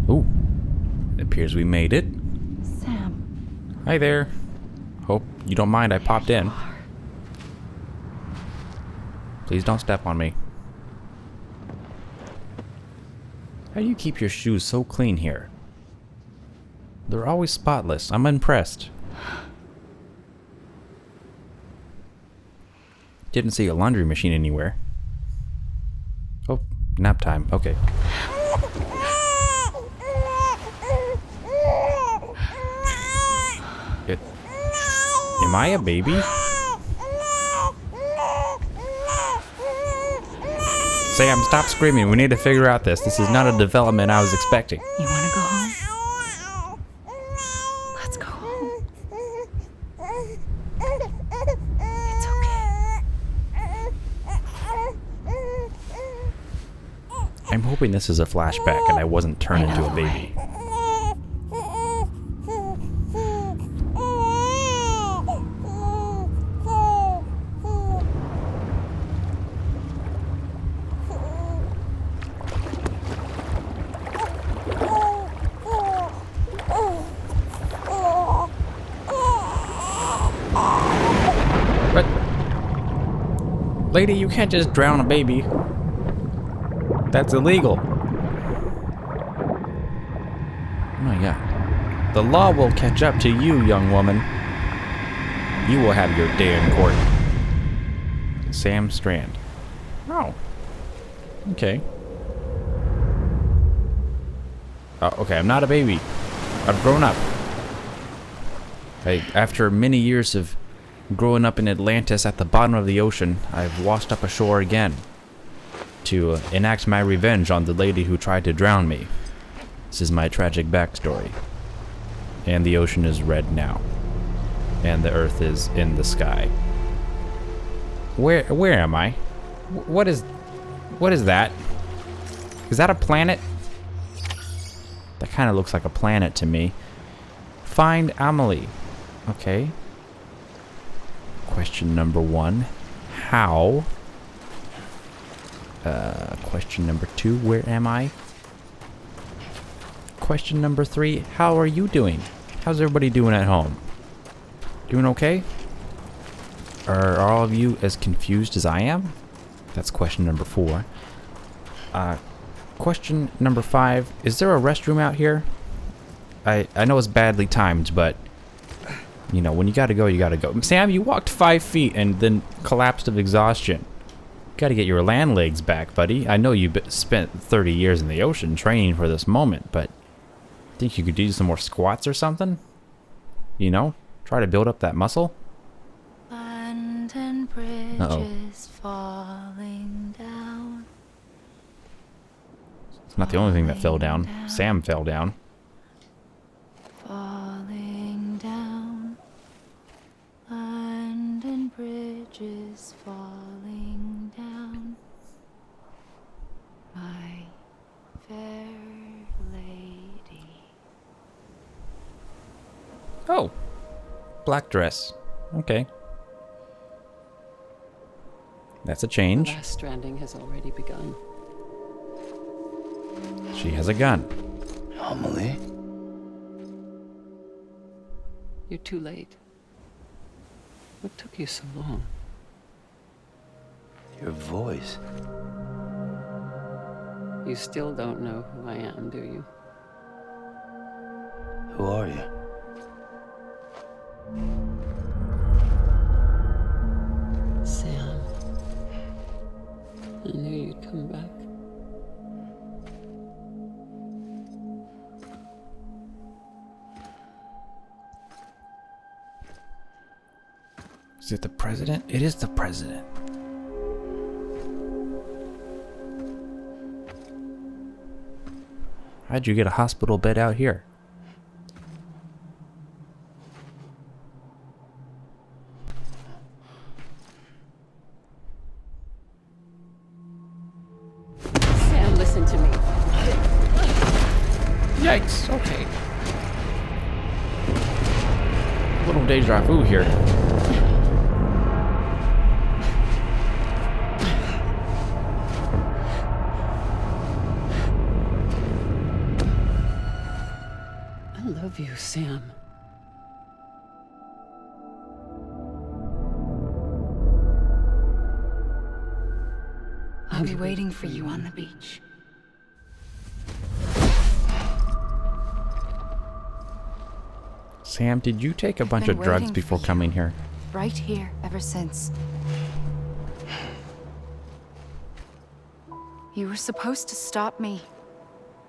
Ooh, it appears we made it. Sam. Hi there. Hope you don't mind I popped in. Please don't step on me. How do you keep your shoes so clean here? They're always spotless. I'm impressed. Didn't see a laundry machine anywhere. Oh, nap time. Okay. Am I a baby? Sam, stop screaming. We need to figure out this. This is not a development I was expecting. You want to go home? Let's go home. It's okay. I'm hoping this is a flashback and I wasn't turned into a baby. But, lady, you can't just drown a baby. That's illegal. Oh yeah. The law will catch up to you, young woman. You will have your day in court. Sam Strand. Oh. Okay. Oh, okay, I'm not a baby. I've grown up. After many years of growing up in Atlantis at the bottom of the ocean, I've washed up ashore again to enact my revenge on the lady who tried to drown me. This is my tragic backstory. And the ocean is red now. And the earth is in the sky. Where am I? What is that? Is that a planet? That kind of looks like a planet to me. Find Amelie. Okay. Question number 1. How? Question number 2. Where am I? Question number 3. How are you doing? How's everybody doing at home? Doing okay? Are all of you as confused as I am? That's question number 4. Question number 5. Is there a restroom out here? I know it's badly timed, but you know, when you gotta go, you gotta go. Sam, you walked 5 feet and then collapsed of exhaustion. Gotta get your land legs back, buddy. I know you spent 30 years in the ocean training for this moment, but think you could do some more squats or something? You know, try to build up that muscle. London Bridge is falling down. It's not the only thing that fell down. Sam fell down. Falling down. London Bridge is falling down. My fair lady. Oh, black dress. Okay. That's a change. The last stranding has already begun. She has a gun. Amelie? You're too late. What took you so long? Your voice. You still don't know who I am, do you? Who are you? Sam. I knew you'd come back. Is it the president? It is the president. How'd you get a hospital bed out here? Sam, listen to me. Yikes, okay. A little deja vu here. love you, Sam. I'll be waiting for you on the beach. Sam, did you take a bunch been of drugs waiting before for you. coming here? Right here, ever since. You were supposed to stop me.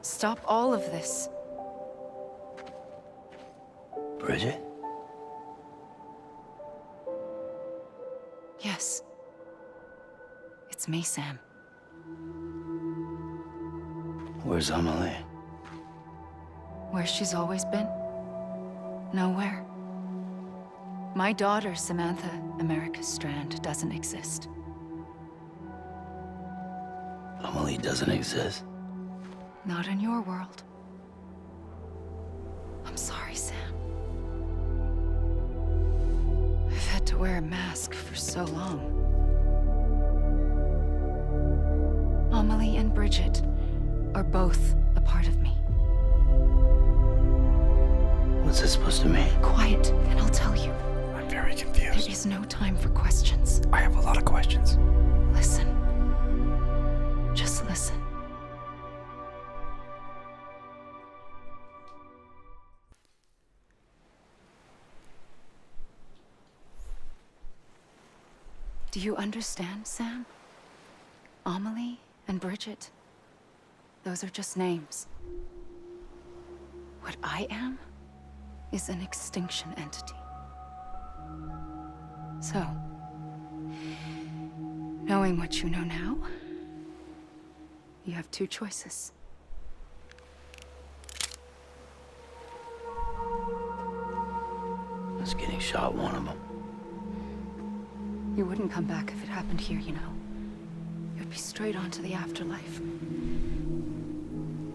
Stop all of this. Bridget? Yes. It's me, Sam. Where's Amelie? Where she's always been. Nowhere. My daughter, Samantha America Strand, doesn't exist. Amelie doesn't exist. Not in your world. I'm sorry, Sam. I've had to wear a mask for so long. Amelie and Bridget are both a part of me. What's this supposed to mean? Quiet, and I'll tell you. I'm very There confused. is no time for questions. I have a lot of questions. Listen. Just listen. Do you understand, Sam? Amelie and Bridget, those are just names. What I am is an extinction entity. So, knowing what you know now, you have two choices. Is getting shot one of them? You wouldn't come back if it happened here, you know. You'd be straight on to the afterlife.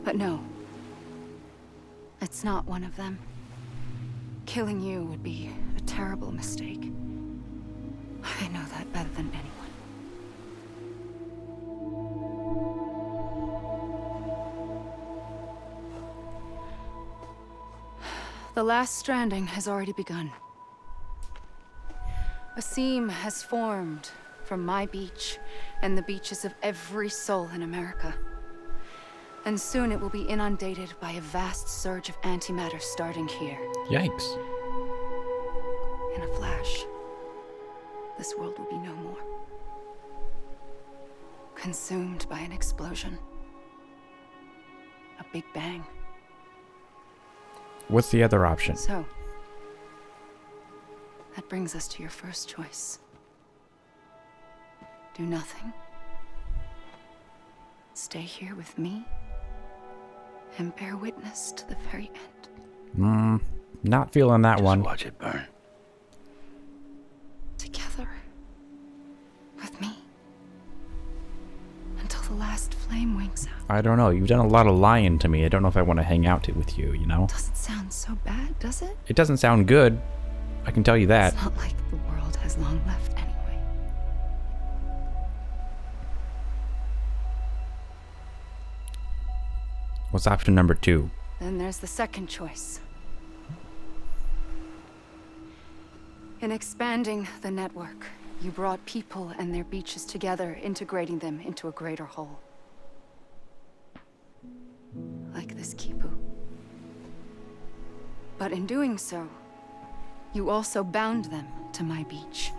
But no. It's not one of them. Killing you would be a terrible mistake. I know that better than anyone. The last stranding has already begun. A seam has formed from my beach and the beaches of every soul in America. And soon it will be inundated by a vast surge of antimatter starting here. Yikes. In a flash, this world will be no more. Consumed by an explosion. A big bang. What's the other option? So, that brings us to your first choice. Do nothing. Stay here with me and bear witness to the very end. Not feeling that Just one. watch it burn. Together. With me. Until the last flame winks out. I don't know. You've done a lot of lying to me. I don't know if I want to hang out with you, you know? Doesn't sound so bad, does it? It doesn't sound good. I can tell you that. It's not like the world has long left anyway. What's option number 2? Then there's the second choice. In expanding the network, you brought people and their beaches together, integrating them into a greater whole. Like this Kipu. But in doing so, you also bound them to my beach.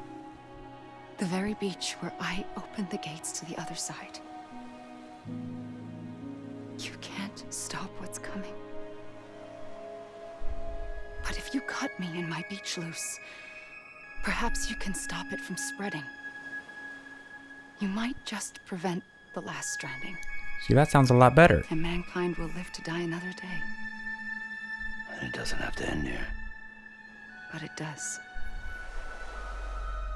The very beach where I opened the gates to the other side. You can't stop what's coming. But if you cut me and my beach loose, perhaps you can stop it from spreading. You might just prevent the last stranding, See, that sounds a lot better. and mankind will live to die another day. And it doesn't have to end here. But it does.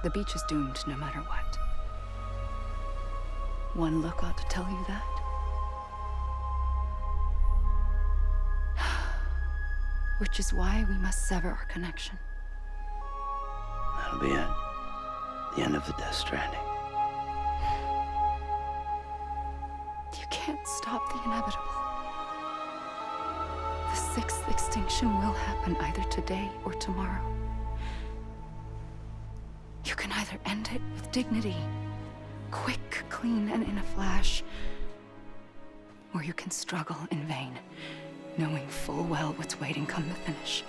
The beach is doomed no matter what. One look ought to tell you that. Which is why we must sever our connection. That'll be it. The end of the Death Stranding. You can't stop the inevitable. The sixth extinction will happen either today or tomorrow. You can either end it with dignity, quick, clean, and in a flash, or you can struggle in vain, knowing full well what's waiting come the finish.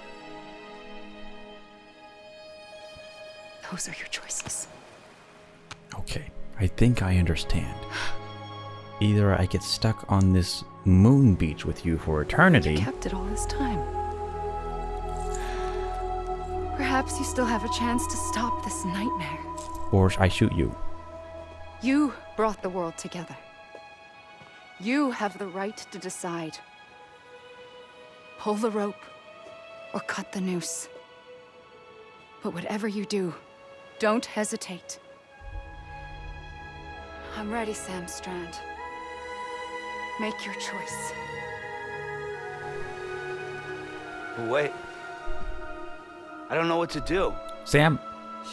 Those are your choices. Okay, I think I understand. Either I get stuck on this moon beach with you for eternity. You kept it all this time. Perhaps you still have a chance to stop this nightmare. Or I shoot you. You brought the world together. You have the right to decide. Pull the rope or cut the noose. But whatever you do, don't hesitate. I'm ready, Sam Strand. Make your choice. But wait. I don't know what to do. Sam,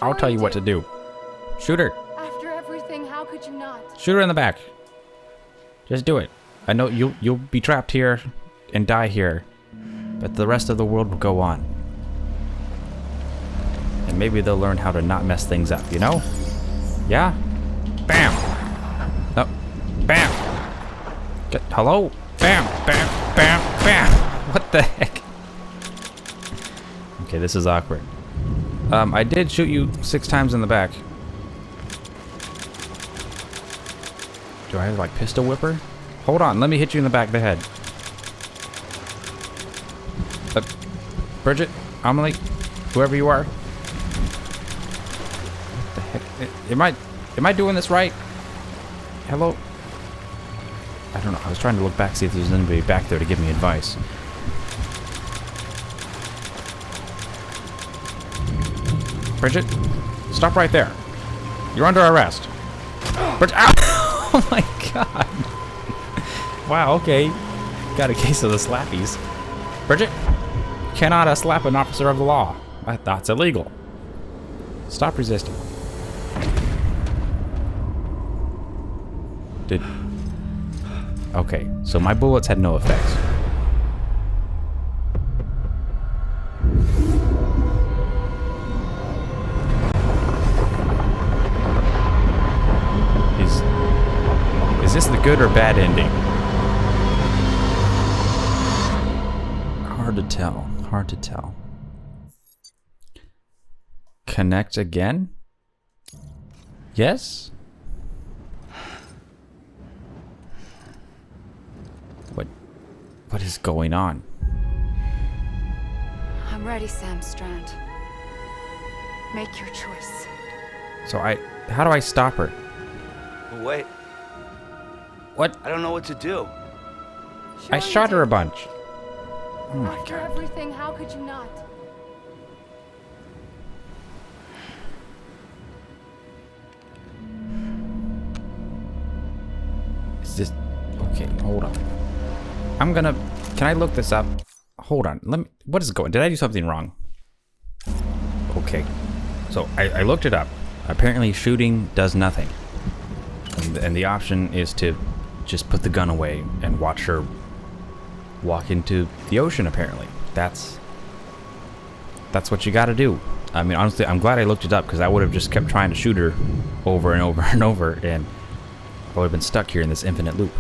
I'll tell you what to do. Shoot her. After everything, how could you not? Shoot her in the back. Just do it. I know you'll be trapped here and die here, but the rest of the world will go on. And maybe they'll learn how to not mess things up, you know? Yeah? Bam! No. Bam! Hello? Bam! Bam! Bam! Bam! What the heck? Okay, this is awkward. I did shoot you 6 times in the back. Do I have like pistol whipper? Hold on, let me hit you in the back of the head. Bridget, Amelie, whoever you are. What the heck? Am I doing this right? Hello? I don't know. I was trying to look back, see if there's anybody back there to give me advice. Bridget, stop right there. You're under arrest. Bridget, ow! Oh my god. Wow, okay. Got a case of the slappies. Bridget, cannot slap an officer of the law. That's illegal. Stop resisting. Okay, so my bullets had no effects. Is this the good or bad ending? Hard to tell. Hard to tell. Connect again? Yes? What is going on? I'm ready, Sam Strand. Make your choice. So how do I stop her? But wait. What? I don't know what to do. I shot her a bunch. Oh my After god. everything, how could you not? Is this okay? Hold on. Can I look this up? Hold on. What is going? Did I do something wrong? Okay. So I looked it up. Apparently shooting does nothing. And the option is to just put the gun away and watch her walk into the ocean, apparently. That's what you gotta do. I mean, honestly, I'm glad I looked it up, because I would have just kept trying to shoot her over and over and over, and I would have been stuck here in this infinite loop.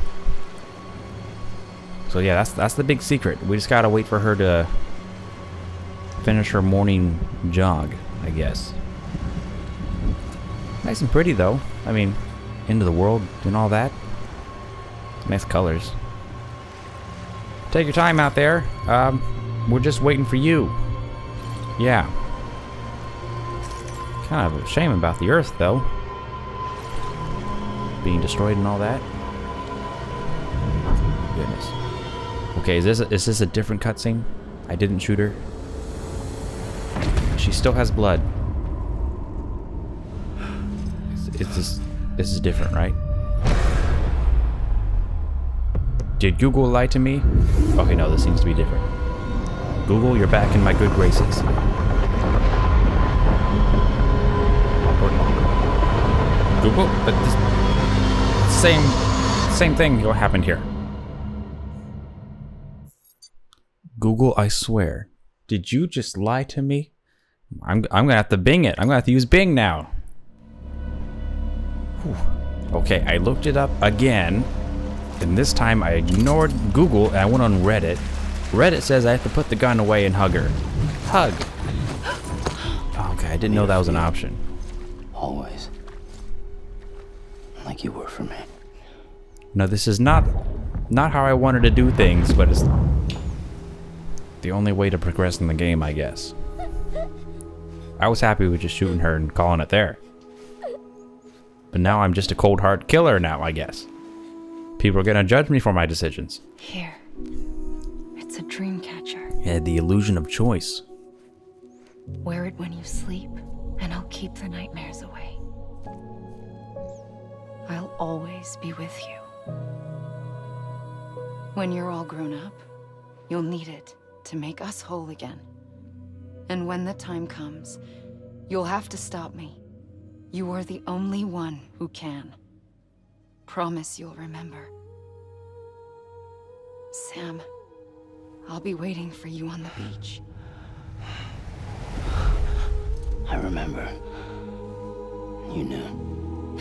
So yeah, that's the big secret. We just gotta wait for her to finish her morning jog, I guess. Nice and pretty, though. I mean, end of the world and all that. Nice colors. Take your time out there. We're just waiting for you. Yeah. Kind of a shame about the Earth, though. Being destroyed and all that. Goodness. Okay, is this a different cutscene? I didn't shoot her. She still has blood. This is different, right? Did Google lie to me? Okay, no, this seems to be different. Google, you're back in my good graces. Google, but this same thing what happened here. Google, I swear. Did you just lie to me? I'm gonna have to Bing it. I'm gonna have to use Bing now. Whew. Okay, I looked it up again. And this time I ignored Google and I went on Reddit. Reddit says I have to put the gun away and hug her. Hug. Okay, I didn't know that was an option. Always. Like you were for me. No, this is not how I wanted to do things, but it's the only way to progress in the game, I guess. I was happy with just shooting her and calling it there. But now I'm just a cold hard killer now, I guess. People are gonna judge me for my decisions. Here. It's a dream catcher. Yeah, the illusion of choice. Wear it when you sleep, and I'll keep the nightmares away. I'll always be with you. When you're all grown up, you'll need it to make us whole again. And when the time comes, you'll have to stop me. You are the only one who can. Promise you'll remember. Sam, I'll be waiting for you on the beach. I remember. You knew.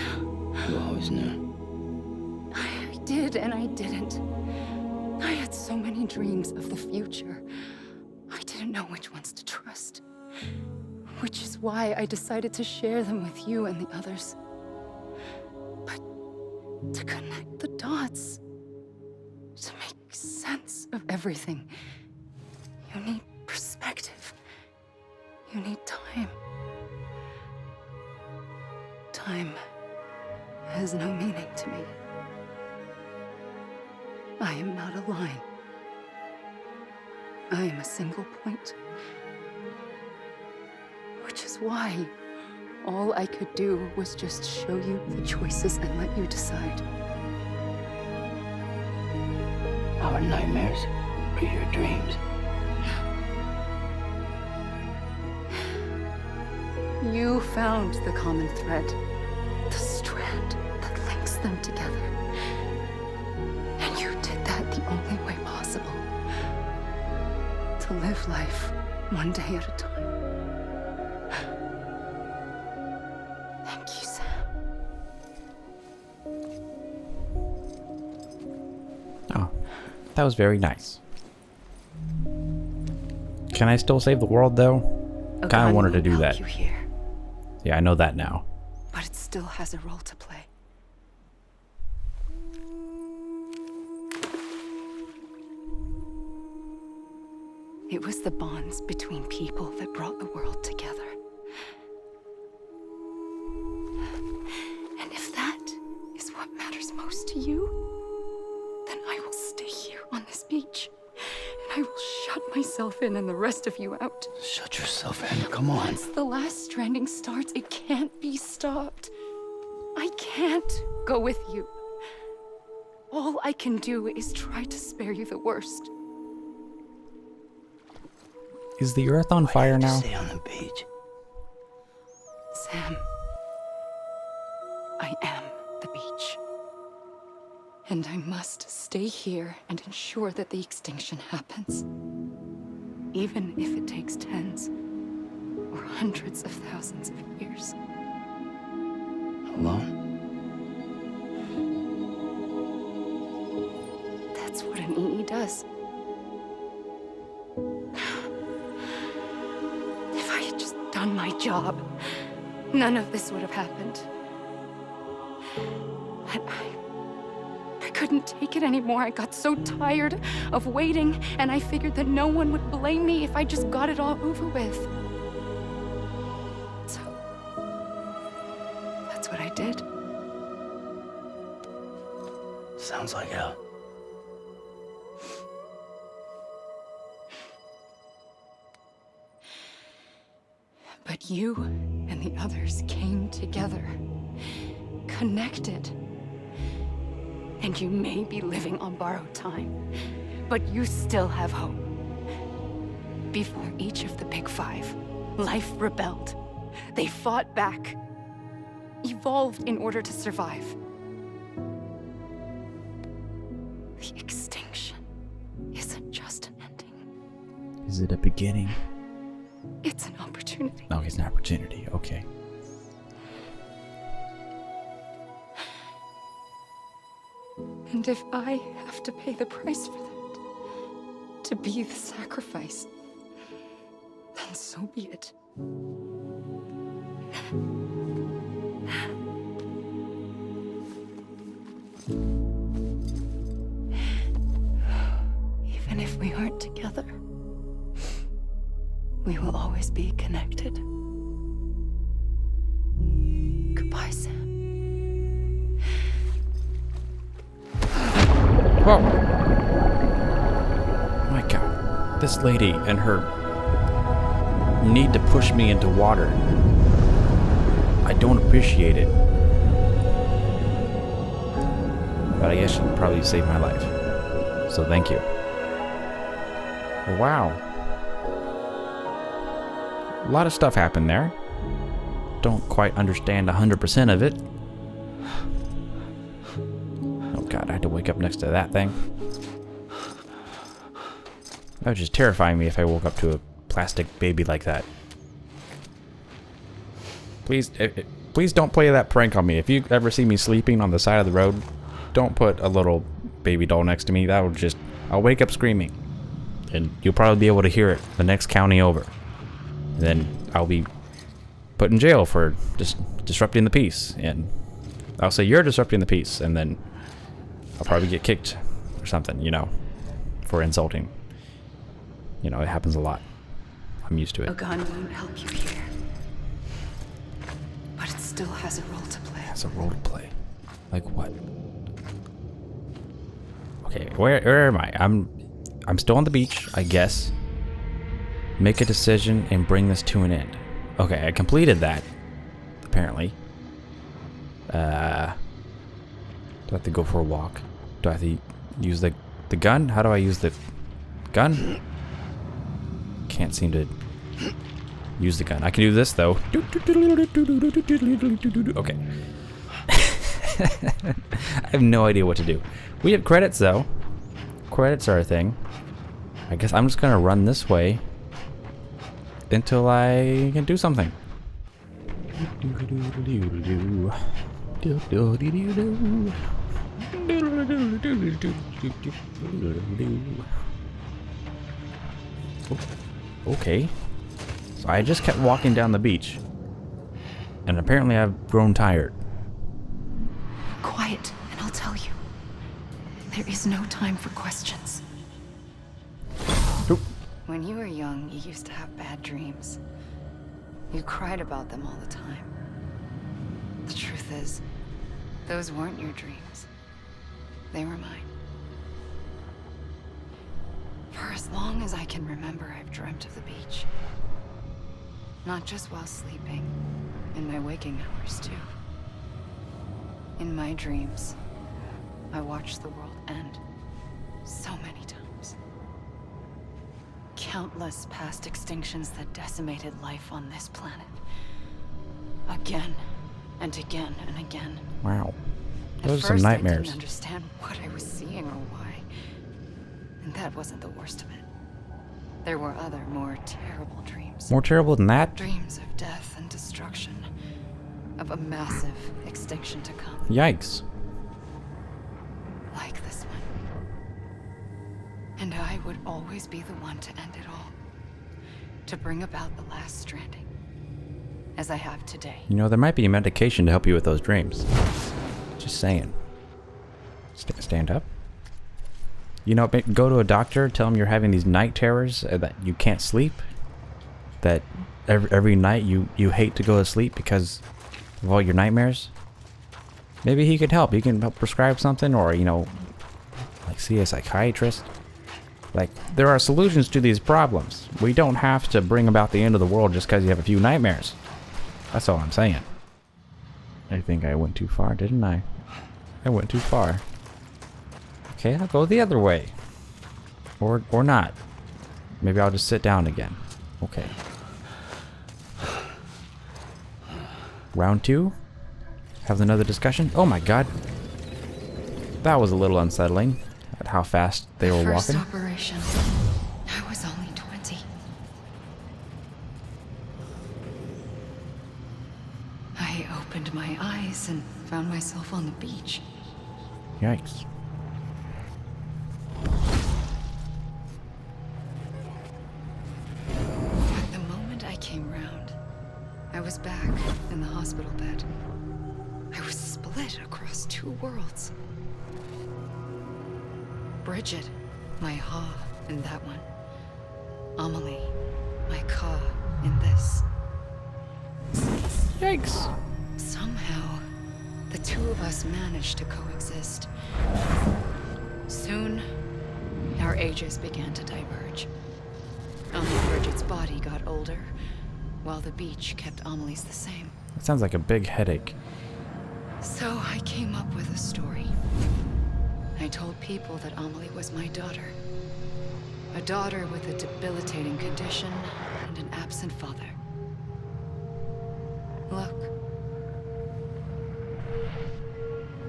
You always knew. I did and I didn't. I had so many dreams of the future. I didn't know which ones to trust. Which is why I decided to share them with you and the others. But to connect the dots, to make sense of everything, you need perspective. You need time. Time has no meaning to me. I am not a line. I am a single point. Which is why all I could do was just show you the choices and let you decide. Our nightmares are your dreams. You found the common thread, the strand that links them together. And you did that the only way possible. To live life one day at a time. Thank you, Sam. Oh, that was very nice. Can I still save the world, though? Kind of wanted to do that. You here, Yeah, I know that now. but it still has a role to play. It was the bonds between people that brought the world together. And if that is what matters most to you, then I will stay here on this beach. And I will shut myself in and the rest of you out. Shut yourself in. Come on. Once the last stranding starts, it can't be stopped. I can't go with you. All I can do is try to spare you the worst. Is the earth on fire now? Stay on the beach. Sam, I am the beach. And I must stay here and ensure that the extinction happens. Even if it takes tens or hundreds of thousands of years. Alone? That's what an EE does. If I had just done my job, none of this would have happened. But I couldn't take it anymore. I got so tired of waiting, and I figured that no one would blame me if I just got it all over with. So, that's what I did. Sounds like hell. But you and the others came together, connected. And you may be living on borrowed time, but you still have hope. Before each of the Big Five, life rebelled. They fought back, evolved in order to survive. The extinction isn't just an ending. Is it a beginning? It's an opportunity. No, it's an opportunity. Okay. And if I have to pay the price for that, to be the sacrifice, then so be it. Even if we aren't together, we will always be connected. Goodbye, Sam. Whoa! My God. This lady and her need to push me into water. I don't appreciate it. But I guess she probably saved my life. So thank you. Wow. A lot of stuff happened there. Don't quite understand 100% of it. Oh God, I had to wake up next to that thing. That would just terrify me if I woke up to a plastic baby like that. Please, please don't play that prank on me. If you ever see me sleeping on the side of the road, don't put a little baby doll next to me. That will just, I'll wake up screaming. And you'll probably be able to hear it the next county over. And then I'll be put in jail for just disrupting the peace. And I'll say you're disrupting the peace. And then I'll probably get kicked or something, you know, for insulting. You know, it happens a lot. I'm used to A it. gun won't help you here. But it still has a role to play. Has a role to play. Like what? Okay, where am I? I'm still on the beach, I guess. Make a decision and bring this to an end. Okay, I completed that. Apparently. Do I have to go for a walk? Do I have to use the gun? How do I use the gun? Can't seem to use the gun. I can do this though. Okay. I have no idea what to do. We have credits though. Credits are a thing. I guess I'm just gonna run this way until I can do something. Okay. So I just kept walking down the beach. And apparently I've grown tired. Quiet, and I'll tell you. There is no time for questions. Oop. When you were young, you used to have bad dreams. You cried about them all the time. The truth is, those weren't your dreams. They were mine. For as long as I can remember, I've dreamt of the beach. Not just while sleeping, in my waking hours too. In my dreams, I watched the world end so many times. Countless past extinctions that decimated life on this planet. Again and again and again. Wow. At Those are some first, I nightmares. didn't understand what I was seeing or why. And that wasn't the worst of it. There were other, more terrible dreams. More terrible than that? Dreams of death and destruction. Of a massive extinction to come. Yikes. Like this one. And I would always be the one to end it all. To bring about the last stranding. As I have today. You know, there might be a medication to help you with those dreams. Just saying. Stand up. You know, go to a doctor, tell them you're having these night terrors, that you can't sleep. That every night you hate to go to sleep because of all your nightmares. Maybe he could help. He can help prescribe something, or, you know, like see a psychiatrist. Like, there are solutions to these problems. We don't have to bring about the end of the world just because you have a few nightmares. That's all I'm saying. I think I went too far, didn't I? I went too far. Okay, I'll go the other way. Or not. Maybe I'll just sit down again. Okay. Round 2. Have another discussion. Oh my god. That was a little unsettling at how fast they were First walking. operation. I was only 20. and found myself on the beach. Yikes. But the moment I came round, I was back in the hospital bed. I was split across two worlds. Bridget, my Ha in that one. Amelie, my Ka in this. Yikes. Somehow, the two of us managed to coexist. Soon, our ages began to diverge. Only Bridget's body got older, while the beach kept Amelie's the same. That sounds like a big headache. So I came up with a story. I told people that Amelie was my daughter. A daughter with a debilitating condition and an absent father. Look.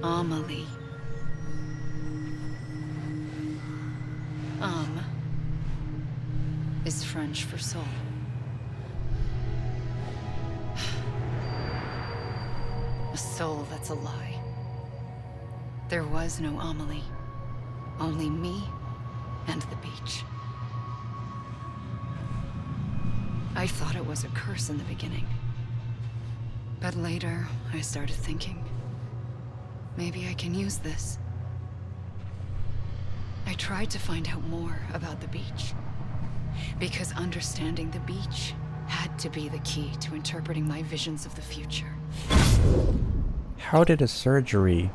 Amelie. Is French for soul. A soul that's a lie. There was no Amelie. Only me and the beach. I thought it was a curse in the beginning. But later, I started thinking, maybe I can use this. I tried to find out more about the beach. Because understanding the beach had to be the key to interpreting my visions of the future. How did a surgery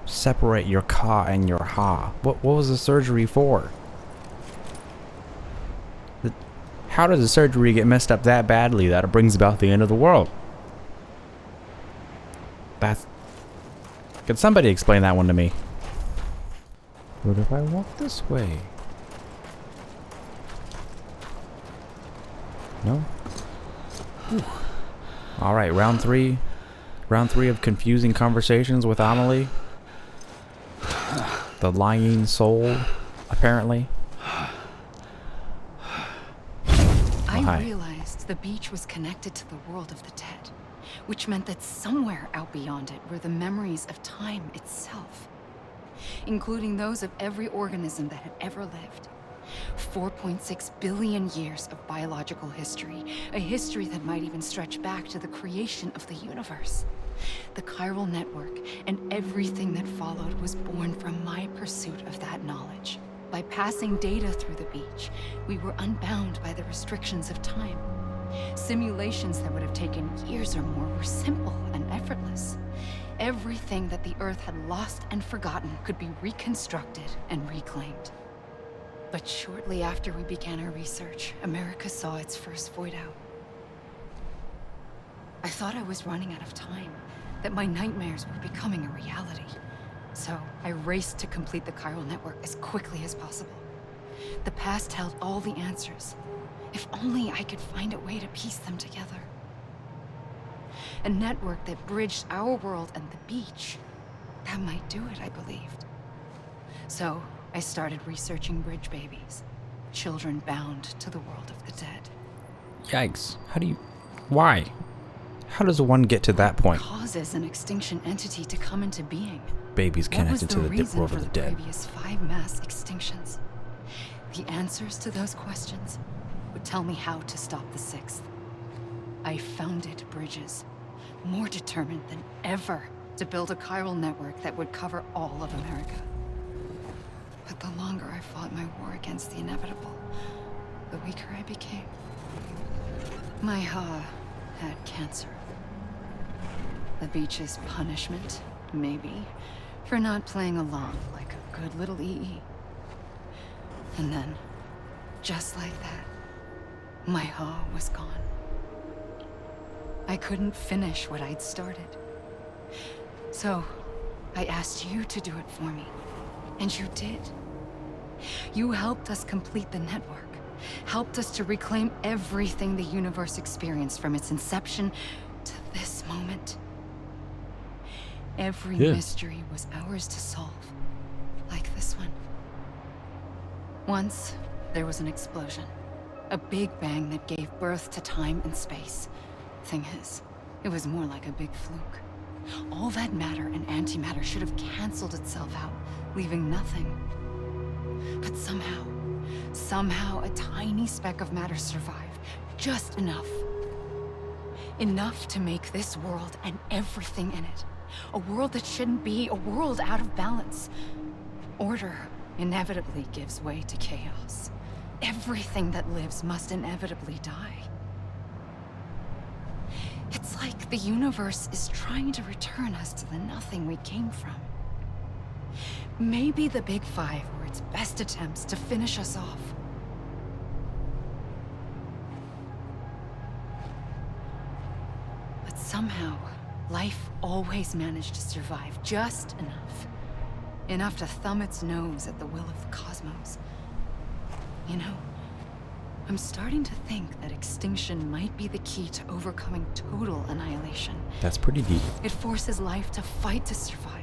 separate your Ka and your Ha? What was the surgery for? How does a surgery get messed up that badly that it brings about the end of the world? Could somebody explain that one to me? What if I walk this way? No? Alright, round three. Round three of confusing conversations with Amelie. The lying soul, apparently. I realized the beach was connected to the world of the dead, which meant that somewhere out beyond it were the memories of time itself, including those of every organism that had ever lived. 4.6 billion years of biological history, a history that might even stretch back to the creation of the universe. The chiral network and everything that followed was born from my pursuit of that knowledge. By passing data through the beach, we were unbound by the restrictions of time. Simulations that would have taken years or more were simple and effortless. Everything that the Earth had lost and forgotten could be reconstructed and reclaimed. But shortly after we began our research, America saw its first void out. I thought I was running out of time, that my nightmares were becoming a reality. So I raced to complete the chiral network as quickly as possible. The past held all the answers. If only I could find a way to piece them together. A network that bridged our world and the beach. That might do it, I believed. So I started researching bridge babies. Children bound to the world of the dead. Yikes. Why? How does one get to that point? Causes an extinction entity to come into being. Babies connected to the world of the dead. Previous 5 mass extinctions. The answers to those questions would tell me how to stop the 6th. I founded bridges, more determined than ever to build a chiral network that would cover all of America. But the longer I fought my war against the inevitable, the weaker I became. My Ha had cancer. The beach's punishment, maybe, for not playing along like a good little EE. And then, just like that, my Ha was gone. I couldn't finish what I'd started. So, I asked you to do it for me. And you did. You helped us complete the network. Helped us to reclaim everything the universe experienced from its inception to this moment. Every mystery was ours to solve. Like this one. Once, there was an explosion. A big bang that gave birth to time and space. Thing is, it was more like a big fluke. All that matter and antimatter should have canceled itself out, leaving nothing. But somehow a tiny speck of matter survived. Just enough. Enough to make this world and everything in it a world that shouldn't be, a world out of balance. Order inevitably gives way to chaos. Everything that lives must inevitably die. It's like the universe is trying to return us to the nothing we came from. Maybe the Big Five were its best attempts to finish us off. But somehow, life always managed to survive just enough. Enough to thumb its nose at the will of the cosmos. You know, I'm starting to think that extinction might be the key to overcoming total annihilation. That's pretty deep. It forces life to fight to survive,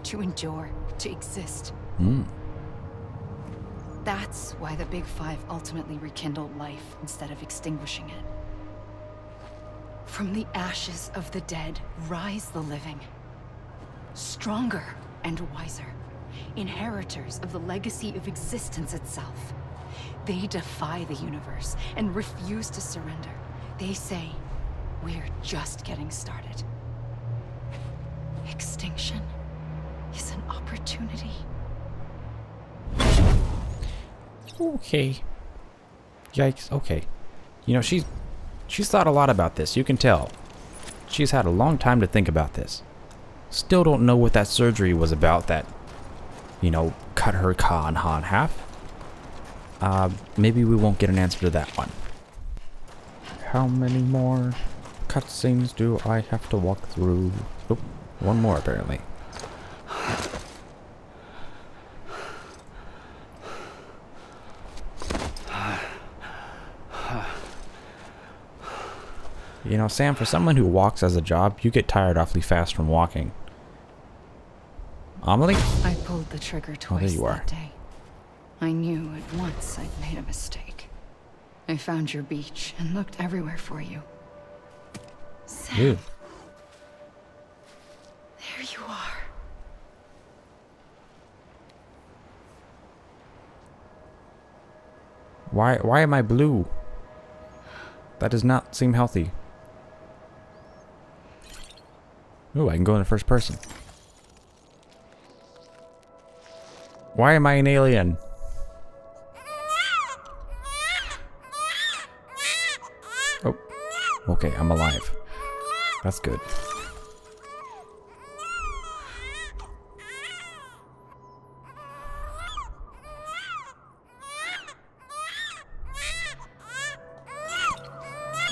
to endure, to exist. That's why the Big Five ultimately rekindled life instead of extinguishing it. From the ashes of the dead rise the living. Stronger and wiser. Inheritors of the legacy of existence itself. They defy the universe and refuse to surrender. They say, we're just getting started. Extinction is an opportunity. Okay. Yikes. Okay. You know, she's thought a lot about this. You can tell. She's had a long time to think about this. Still don't know what that surgery was about that, you know, cut her Ka and Ha in half. Maybe we won't get an answer to that one. How many more cutscenes do I have to walk through? Oh, one more apparently. You know, Sam, for someone who walks as a job, you get tired awfully fast from walking. Amelie? I pulled the trigger twice that day. I knew at once I'd made a mistake. I found your beach and looked everywhere for you. Sam. Dude. There you are. Why am I blue? That does not seem healthy. Ooh, I can go in the first person. Why am I an alien? Oh, okay, I'm alive. That's good.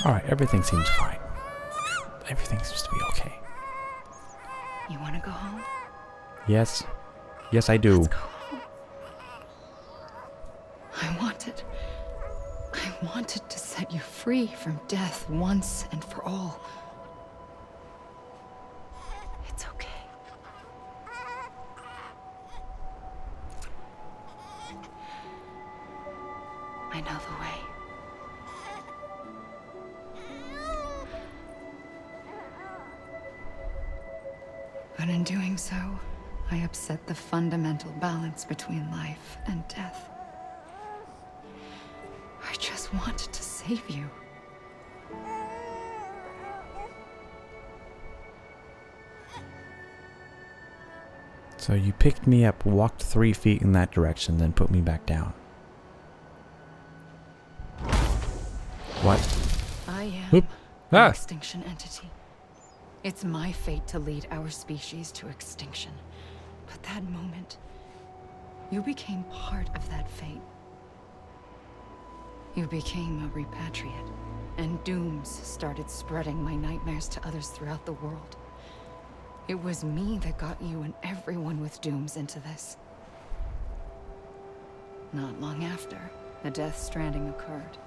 Alright, everything seems fine. Everything seems to be okay. You want to go home? Yes. Yes, I do. Let's go home. I wanted to set you free from death once and for all. It's okay. I know the way. But in doing so, I upset the fundamental balance between life and death. I just wanted to save you. So you picked me up, walked 3 feet in that direction, then put me back down. What? I am Oop. an Ah. extinction entity. It's my fate to lead our species to extinction. But that moment, you became part of that fate. You became a repatriate, and dooms started spreading my nightmares to others throughout the world. It was me that got you and everyone with dooms into this. Not long after, the Death Stranding occurred.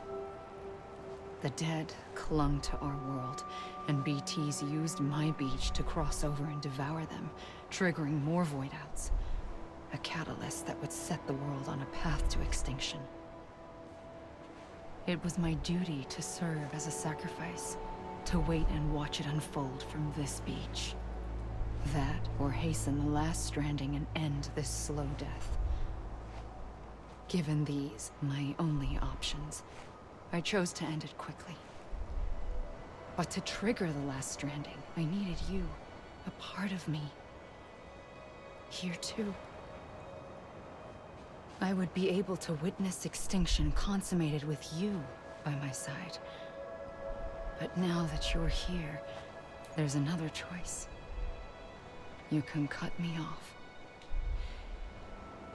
The dead clung to our world, and BTs used my beach to cross over and devour them, triggering more voidouts. A catalyst that would set the world on a path to extinction. It was my duty to serve as a sacrifice, to wait and watch it unfold from this beach. That, or hasten the last stranding and end this slow death. Given these, my only options, I chose to end it quickly. But to trigger the last stranding, I needed you, a part of me. Here too. I would be able to witness extinction consummated with you by my side. But now that you're here, there's another choice. You can cut me off.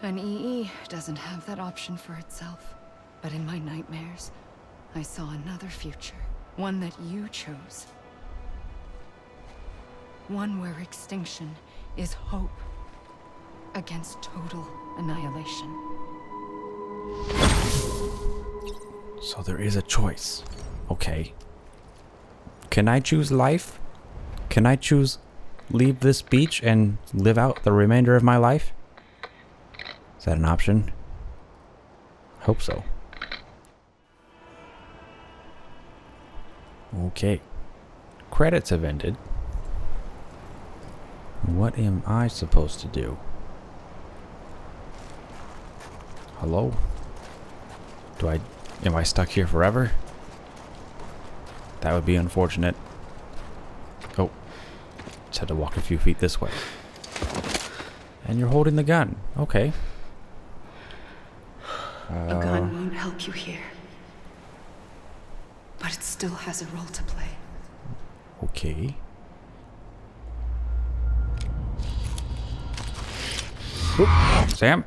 An EE doesn't have that option for itself. But in my nightmares, I saw another future. One that you chose. One where extinction is hope against total annihilation. So there is a choice. Okay. Can I choose life? Can I choose leave this beach and live out the remainder of my life? Is that an option? Hope so. Okay. Credits have ended. What am I supposed to do? Hello? Am I stuck here forever? That would be unfortunate. Oh. Just had to walk a few feet this way. And you're holding the gun. Okay. A gun won't help you here. But it still has a role to play. Okay. Oop. Sam?